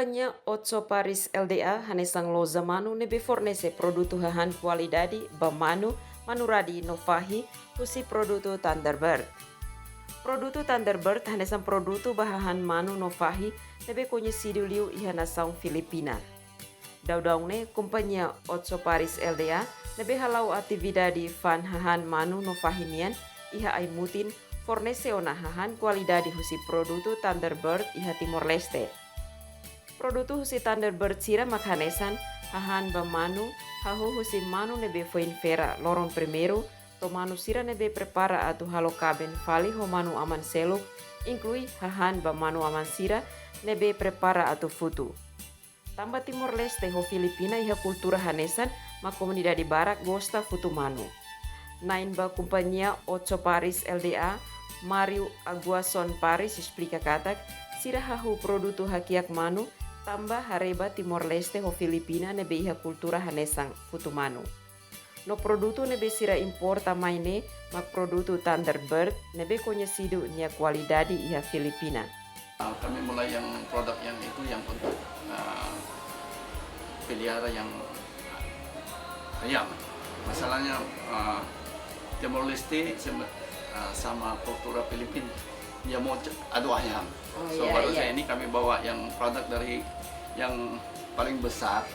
Companhia Otso Paris LDA hanesang loza manu nebe fornece produto hahan qualidade ba manu manuradi nofahi husi produto Thunderbird. Produto Thunderbird hanesang produto bahahan manu nofahi nebe conhecido liu iha nação Filipina. Daudaugne Companhia Otso Paris LDA nebe halau atividade fan hahan manu nofahinian iha ay mutin fornece ona hahan qualidade husi produto Thunderbird iha Timor Leste. Produto husi Thunderbird sira makanesan hahan ba manu hahu husi manu nebe foin fera lorong primeiro to manu sira nebe prepara atu halo kaben fali ho manu aman seluk inclui hahan ba manu aman sira nebe prepara atu futu. Tamba Timor Leste ho Filipina iha kultura hanesan ma komunidade barak gosta futu manu. Nain ba Companhia Otso Paris LDA Mario Aguason Paris explica katak sira hahu produto hakiak manu tamba hareba Timor Leste ho Filipina nebe iha kultura hanesang futu manu. No produto nebe sira importa maine mak produto Thunderbird nebe conhecido nia qualidade iha Filipina. Kami mulai yang produk yang itu yang untuk pelihara yang ayam. Masalahnya Timor Leste sama kultura Filipina dia mau adu ayam. Baru saya ini kami bawa yang produk dari yang paling besar.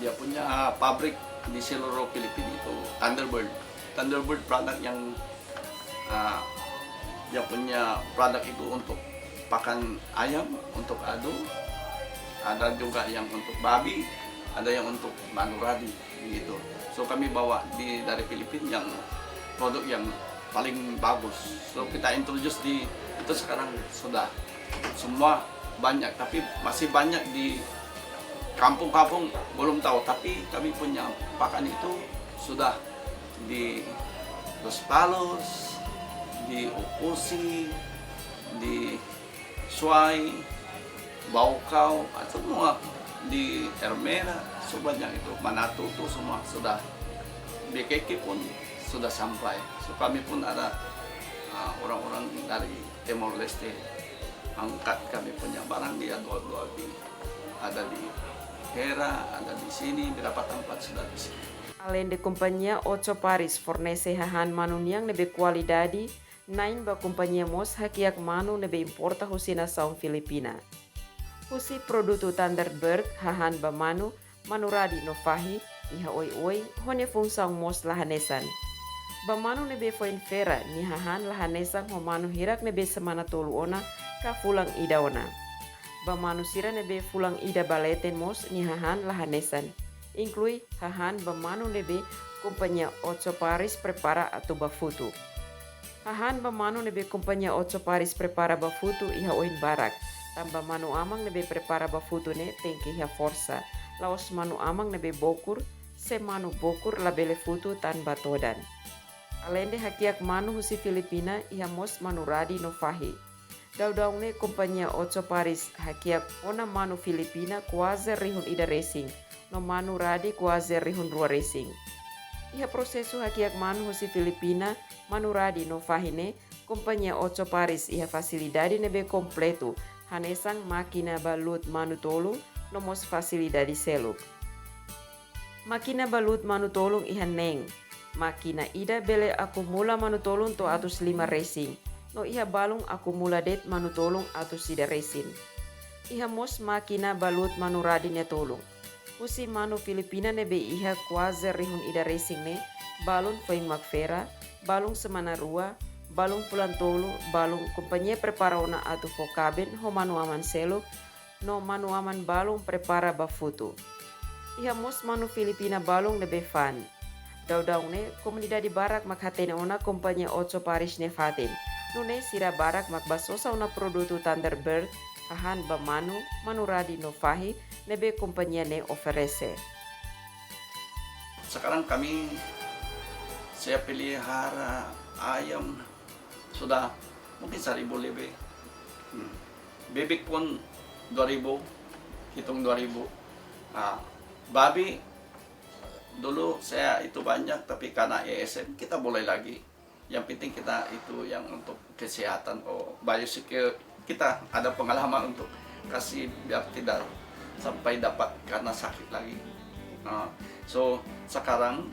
Dia punya pabrik di seluruh Filipina itu Thunderbird. Thunderbird produk yang dia punya produk itu untuk pakan ayam, untuk adu. Ada juga yang untuk babi, ada yang untuk manuradi gitu. So kami bawa dari Filipina yang produk yang paling bagus. So kita introduce itu sekarang sudah semua banyak, tapi masih banyak di kampung-kampung belum tahu. Tapi kami punya pakan itu sudah di Los Palos, di Upusi, di Suai, Baukau, semua di Ermera, sebanyak itu Manatu itu semua sudah. BKK pun sudah sampai. So kami pun ada orang-orang dari Timor Leste angkat kami punya barang dia jual-jual ada di Hera, ada di sini, berapa tempat sudah di sini. Além de Companhia Otso Paris fornece hahan manu niang nebe qualidade, nain ba Companhia Mos hakiak manu nebe importa husi nação Filipina. Husi produto Thunderbird hahan ba manu manuradi no fahi iha oi hone fungsang mos lahanesan. Ba manu nebe foin fera ni hahan lahanesan ho manu hirak nebe semana tolu ona ka fulang ida ona. Ba manu sira nebe fulang ida baleten mos ni hahan lahanesan. Inclui hahan ba manu nebe Companhia Otso Paris prepara atau ba futu. Hahan ba manu nebe Companhia Otso Paris prepara ba futu iha oin barak. Tamba manu amang nebe prepara ba futu ne tengke iha forsa. Laos manu amang nebe bokur, se manu bokur labele futu tan batodan. Alende hakiak manu husi Filipina iha mos manuradi no fahi. Daudau ne Companhia Otso Paris hakiak ona manu Filipina quase rihun ida racing. No manu radi quase rihun rua racing. Iha prosesu hakiak manu husi Filipina manuradi no fahine Companhia Otso Paris iha facilidade nebe completo hanesang makina balut manu tolong no mos facilidade seluk. Makina balut manu tolong iha neng. Makina ida bele akumula manu tolong to atus 5 racing. No iha balung akumula det manu tolong atus sida racing. Iha mos makina balut manu radin ya tolong. Husi manu Filipina nebe iha quase rihun ida racing ne balung foing makfera, balung semana rua, balung pulan tolu, balung Companhia prepara ona atu fokaben ho manu aman selo, no manu aman balung prepara ba futu. Iha mos manu Filipina balung nebe fan. Daudau ne komunidade barak makhatene ona Companhia Otso Paris ne faten. Nune sira barak makbasosa ona produto Thunderbird hahan ba manu manuradi no fahi nebe Companhia ne oferece. Sekarang saya pelihara ayam sudah mungkin 1,000 lebih. Bebek pun 2,000, hitung 2,000. Babi dulu saya itu banyak, tapi karena ESN kita boleh lagi. Yang penting kita itu yang untuk kesehatan, biosecure kita ada pengalaman untuk kasih biar tidak sampai dapat karena sakit lagi. So sekarang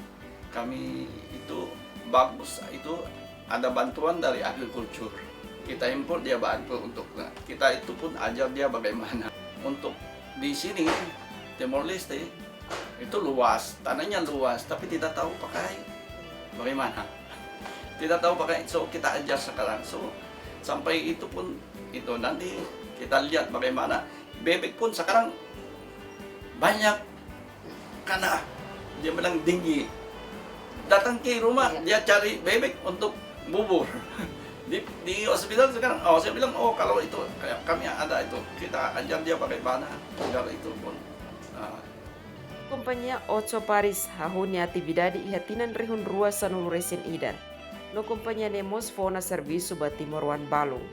kami itu bagus, itu ada bantuan dari agrikultur. Kita impor, dia bantu untuk kita itu pun ajar dia bagaimana untuk di sini Timor Leste itu luas, tanahnya luas, tapi tidak tahu pakai bagaimana, tidak tahu pakai. So kita ajar sekarang, so sampai itu pun itu nanti kita lihat bagaimana. Bebek pun sekarang banyak karena dia bilang tinggi, datang ke rumah dia cari bebek untuk bubur. Di hospital sekarang, saya bilang, kalau itu kami ada itu, kita ajar dia bagaimana agar itu pun. Companhia Otso Paris hahuni atividade ihatinan rihun rua sanulu resin idan. No companhia nemos fona serviço ba Timor-Wan Balong.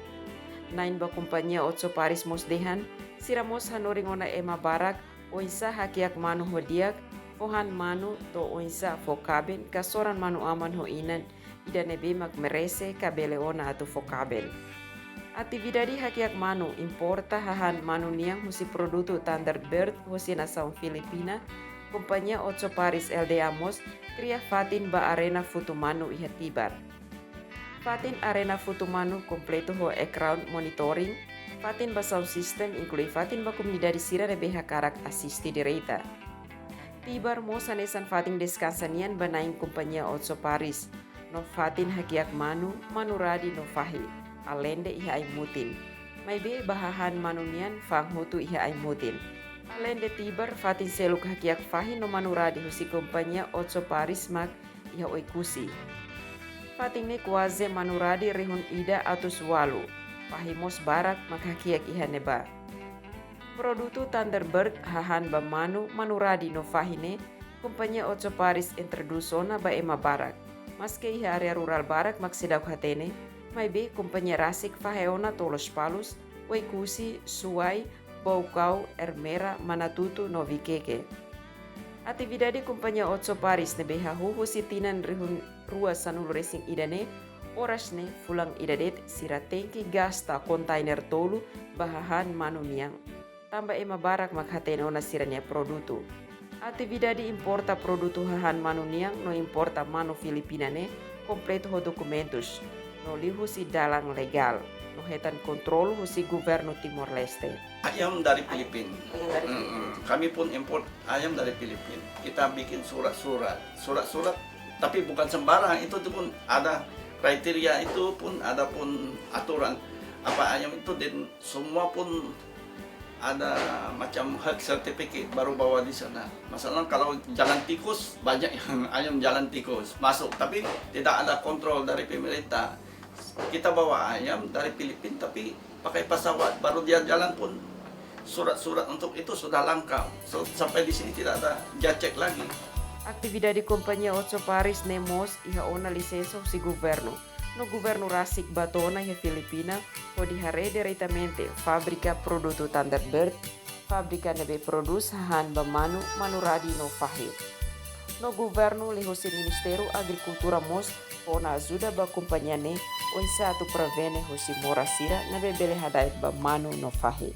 Nain ba companhia Otso Paris mos dehan, siramos hanoringona ema barak, oinsa hakiak manu hodiak, fohan manu to oinsa fokaben, kasoran manu aman ho inan, ida nebe mak merese kabeleona atau fokabel. Atividade hakiak manu importa hahan manu niang husi produto Thunderbird husi nasaung Filipina, Companhia Otso Paris LDA Mos cria Fatin ba Arena Futumanu ihatibar. Fatin Arena Futumanu completo ho background monitoring, Fatin ba sound system inclui Fatin ba comunidade sira nebeha karak asisti direita. Tibar Mos anesan Fatin descansanian ba naing Companhia Otso Paris, no Fatin hakiak manu manuradi no fahi, alende iha aimutin. May be bahahan manunian fanghutu iha aimutin. Alende tibar Fatin seluk hakiak fahi no manuradi husi Companhia Otso Paris mak iha oikusi. Fatin ne kuaze manuradi rihun ida atus walu, pahimos barak mak hakiak iha neba. Produto Thunderbird hahan ba manu manuradi no fahine, Companhia Otso Paris introdusona ba ema barak. Maske iha area rural barak mak sidak hatene, may be Companhia Rasik faheona tolos palus, oikusi, suai, Baucau, Ermera, Manatutu, Novikeke. Atividade Companhia Otso Paris nebeha huhusi tinan rihun rua sanulu racing idane, oras ne fulang idadet sira tengki gasta kontainer tolu bahahan manuniang. Tambah ema barak makhatene ona siranya produto. Atividade importa produto hahan manuniang no importa manu Filipina ne, completo ho documentos, no lihu si dalang legal. Hetan kontrol husi governo Timor Leste. Ayam dari Filipina. Kami pun import ayam dari Filipina. Kita bikin surat-surat, tapi bukan sembarang. Itu pun ada kriteria, itu pun ada pun aturan. Apa ayam itu dan semua pun ada macam health certificate baru bawa di sana. Masalah kalau jalan tikus banyak yang ayam jalan tikus masuk, tapi tidak ada kontrol dari pemerintah. Kita bawa ayam dari Filipina tapi pakai pesawat, baru dia jalan pun surat-surat untuk itu sudah lengkap. So, sampai di sini tidak ada jacek lagi. Atividade Companhia Otso Paris nemos iha ona lisensa si governo. No governo Rasik batona iha Filipina o dihare diretamente fábrica produto Thunderbird, fábrica nebe produz hahan bamanu manuradi no fahir. No governo lehosi Ministério Agricultura Mos ona ajuda ba companhia ne o insato prevene hosi morasira na bebele hadait ba manu no fahi.